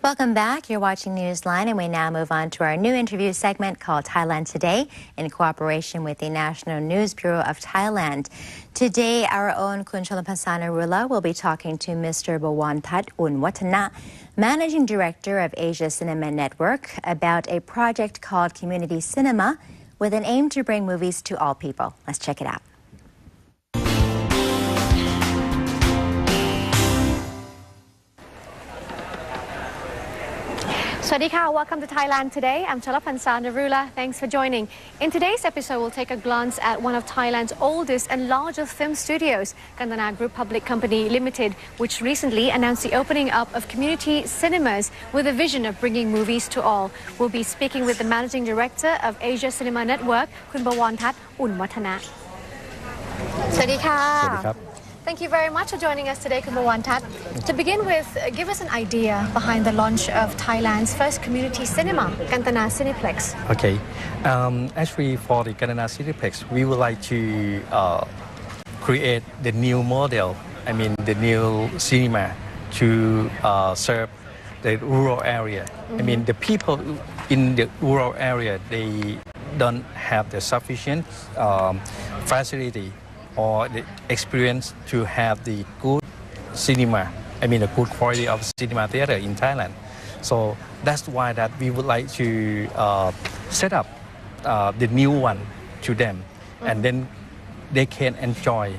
Welcome back. You're watching Newsline, and we now move on to our new interview segment called Thailand Today in cooperation with the National News Bureau of Thailand. Today, our own Kun Cholampasana Rula will be talking to Mr. Bawanthat Unwatana, Managing Director of Asia Cinema Network, about a project called Community Cinema with an aim to bring movies to all people. Let's check it out. Swadika, welcome to Thailand Today. I'm Cholampasana Rula. Thanks for joining. In today's episode, we'll take a glance at one of Thailand's oldest and largest film studios, Kantana Group Public Company Limited, which recently announced the opening up of community cinemas with a vision of bringing movies to all. We'll be speaking with the Managing Director of Asia Cinema Network, Kun Bawanthat Unwatana. Swadika. Thank you very much for joining us today, Kun Bawanthat. To begin with, give us an idea behind the launch of Thailand's first community cinema, Kantana Cineplex. Okay. Actually, for the Kantana Cineplex, we would like to create the new model, the new cinema to serve the rural area. The people in the rural area, they don't have the sufficient facility or the experience to have the good cinema, the good quality of cinema theater in Thailand. So that's why that we would like to set up the new one to them, and then they can enjoy,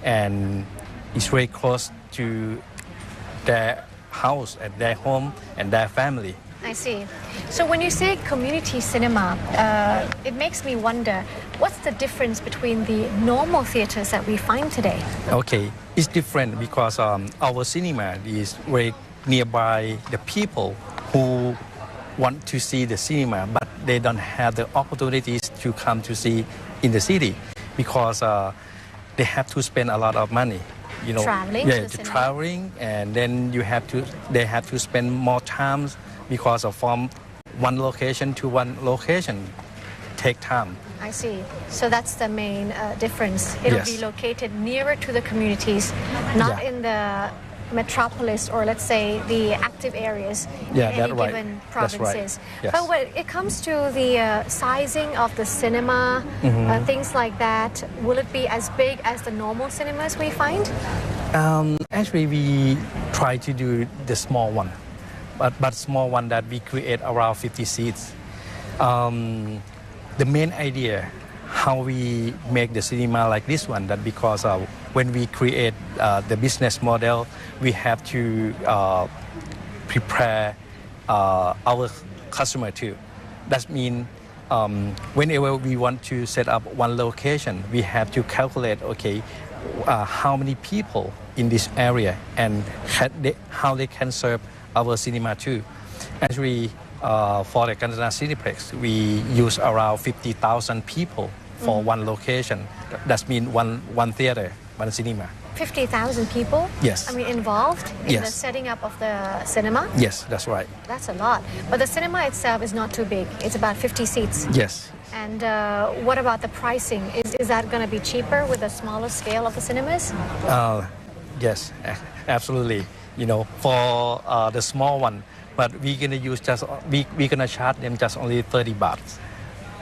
and it's very close to their house and their home and their family. I see. So when you say community cinema, it makes me wonder, what's the difference between the normal theaters that we find today? Okay, it's different because our cinema is very nearby the people who want to see the cinema, but they don't have the opportunities to come to see in the city because they have to spend a lot of money. Traveling to the cinema. Traveling, and then they have to spend more time because of from one location to one location take time. I see. So that's the main difference. It'll be located nearer to the communities, not in the metropolis or let's say the active areas in any given provinces. Yes. But when it comes to the sizing of the cinema, things like that, will it be as big as the normal cinemas we find? Actually, we try to do the small one. But small one that we create around 50 seats. The main idea how we make the cinema like this one, that because when we create the business model, we have to prepare our customer too. That means whenever we want to set up one location, we have to calculate, how many people in this area and how they can serve our cinema too. Actually, for the Kantana Cineplex, we use around 50,000 people for one location. That means one theater, one cinema. 50,000 people? Yes. Involved in the setting up of the cinema? Yes, that's right. That's a lot. But the cinema itself is not too big. It's about 50 seats. Yes. And what about the pricing? Is that going to be cheaper with a smaller scale of the cinemas? Yes, absolutely. For the small one, but we're gonna use we're gonna charge them just only 30 baht.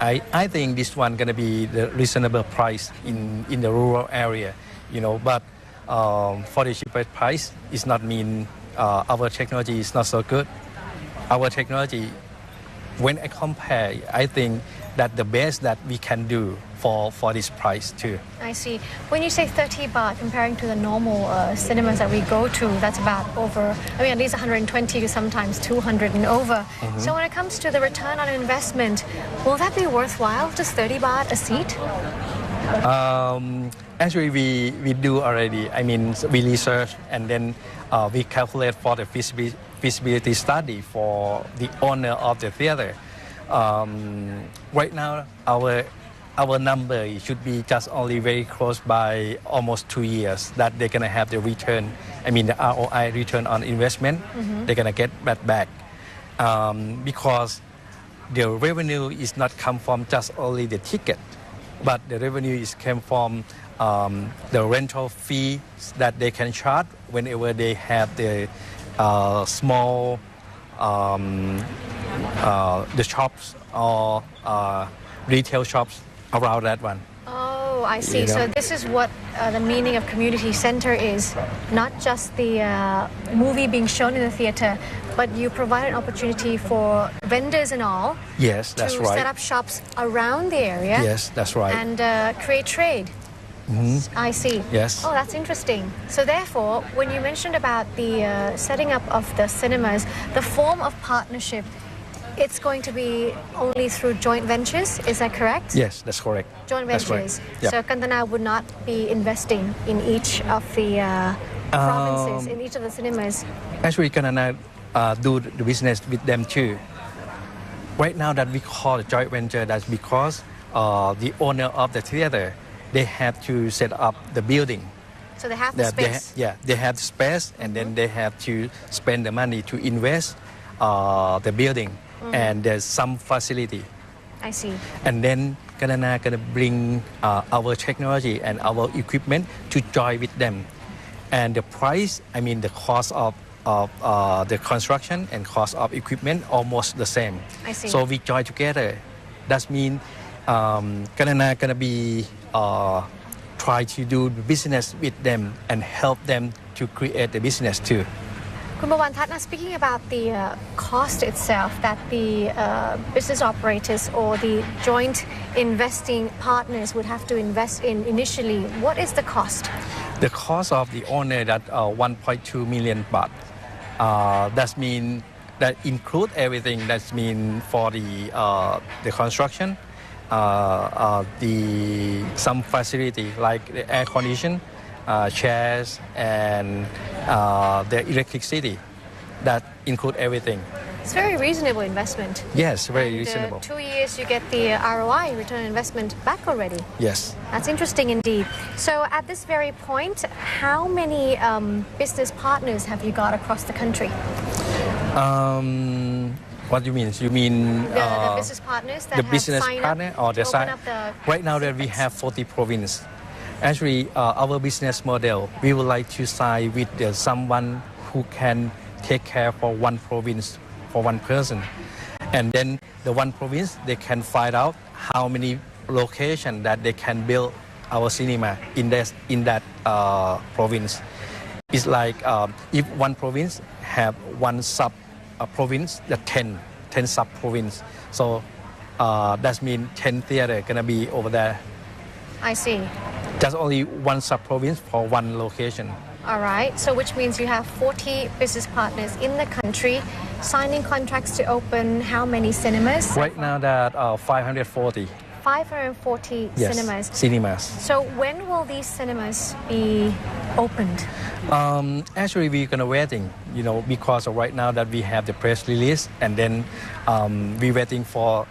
I think this one gonna be the reasonable price in the rural area, But for the cheaper price, it's not mean our technology is not so good. Our technology, when I compare, I think that the best that we can do for this price too. I see. When you say 30 baht, comparing to the normal cinemas that we go to, that's about over, at least 120 to sometimes 200 and over. So when it comes to the return on investment, will that be worthwhile, just 30 baht a seat? Actually, we do already. We research and then we calculate for the feasibility study for the owner of the theater. Right now, our number should be just only very close by almost 2 years that they're gonna have the return. The ROI, return on investment. They're gonna get that back because the revenue is not come from just only the ticket, but the revenue is came from the rental fee that they can charge whenever they have the small the shops or retail shops around that one. Oh, I see. You know? So this is what the meaning of community center is. Not just the movie being shown in the theater, but you provide an opportunity for vendors and all Yes, that's to right. set up shops around the area. Yes, that's right. And create trade. I see. Yes. Oh, that's interesting. So therefore, when you mentioned about the setting up of the cinemas, the form of partnership, it's going to be only through joint ventures, is that correct? Yes, that's correct. Joint That's right. ventures. Yeah. So Kantana would not be investing in each of the provinces, in each of the cinemas. Actually, Kantana do the business with them too. Right now that we call it joint venture, that's because the owner of the theater, they have to set up the building. So they have the space. They have the space, and then they have to spend the money to invest the building, and there's some facility. I see. And then Kantana gonna bring our technology and our equipment to join with them. And the price, I mean the cost of the construction and cost of equipment almost the same. I see. So we join together. That means Kantana gonna be try to do business with them and help them to create the business too. Kun Bawantat, now speaking about the cost itself that the business operators or the joint investing partners would have to invest in initially, what is the cost? The cost of the owner that 1.2 million baht. That means that include everything. That means for the construction, some facility like the air condition, chairs, and the electricity. That include everything. It's very reasonable investment. Yes, very And, reasonable. 2 years you get the ROI, return on investment, back already. Yes. That's interesting indeed. So at this very point, how many business partners have you got across the country? What do you mean? You mean The business partners that the have business signed partner up or the to sign? open up the Right now that we have 40 provinces. Actually, our business model, we would like to sign with someone who can take care for one province for one person, and then the one province they can find out how many locations that they can build our cinema in that province. It's like if one province have one sub province, the 10 sub province. So that means 10 theater gonna be over there. I see. Just only one sub province for one location. All right. So which means you have 40 business partners in the country signing contracts to open how many cinemas? Right now that 540. 540 Yes, cinemas. cinemas. So when will these cinemas be opened? Actually, we're gonna waiting, because right now that we have the press release, and then we're waiting for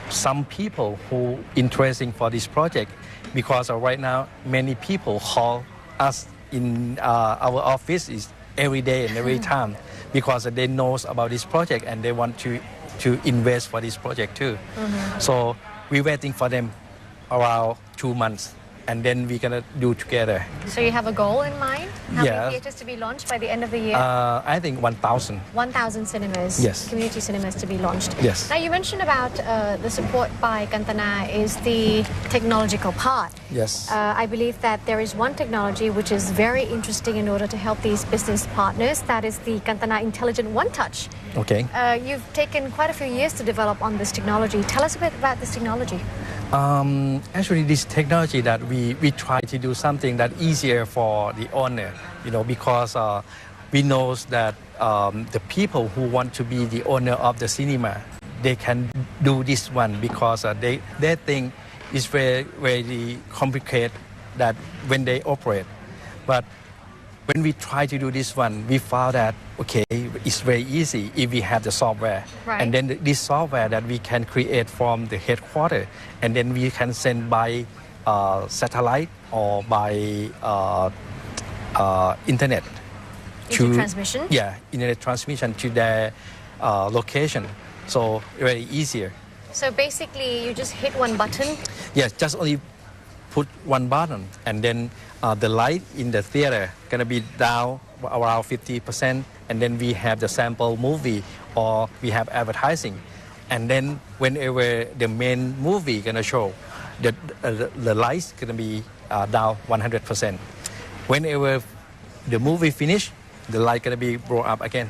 some people who interesting for this project, because right now many people call us in our office is every day and every time, because they know about this project and they want to invest for this project too. So we're waiting for them around 2 months, and then we're gonna do together. So you have a goal in mind? How Yeah. many theaters to be launched by the end of the year? I think 1,000. 1,000 cinemas, Yes. community cinemas to be launched. Yes. Now you mentioned about the support by Kantana is the technological part. Yes. I believe that there is one technology which is very interesting in order to help these business partners. That is the Kantana Intelligent One Touch. Okay. You've taken quite a few years to develop on this technology. Tell us a bit about this technology. Actually, this technology that we try to do something that easier for the owner, because we know that the people who want to be the owner of the cinema, they can do this one because they think it's very, very complicated that when they operate. But when we try to do this one, we found that, okay, it's very easy if we have the software. Right. And then this software that we can create from the headquarters, and then we can send by satellite or by internet. Transmission? Yeah, internet transmission to their location. So very easier. So basically you just hit one button. Yes, just only put one button, and then the light in the theater gonna be down around 50%, and then we have the sample movie or we have advertising, and then whenever the main movie gonna show, the lights gonna be down 100%. Whenever the movie finish, the light gonna be brought up again.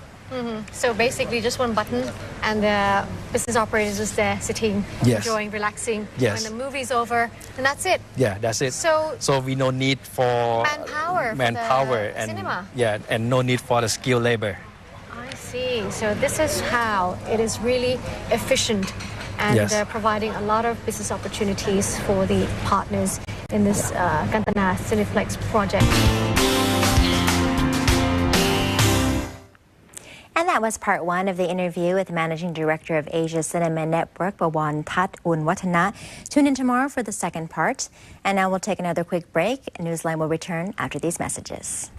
So basically just one button and the business operators is there sitting, Yes. enjoying, relaxing. Yes. When the movie's over, and that's it. Yeah, that's it. So we no need for manpower for the and cinema. yeah, and no need for the skilled labor. I see. So this is how it is really efficient and Yes. providing a lot of business opportunities for the partners in this Kantana Cineplex project. And that was part one of the interview with Managing Director of Asia Cinema Network, Pawan Tat Unwatana. Tune in tomorrow for the second part. And now we'll take another quick break. Newsline will return after these messages.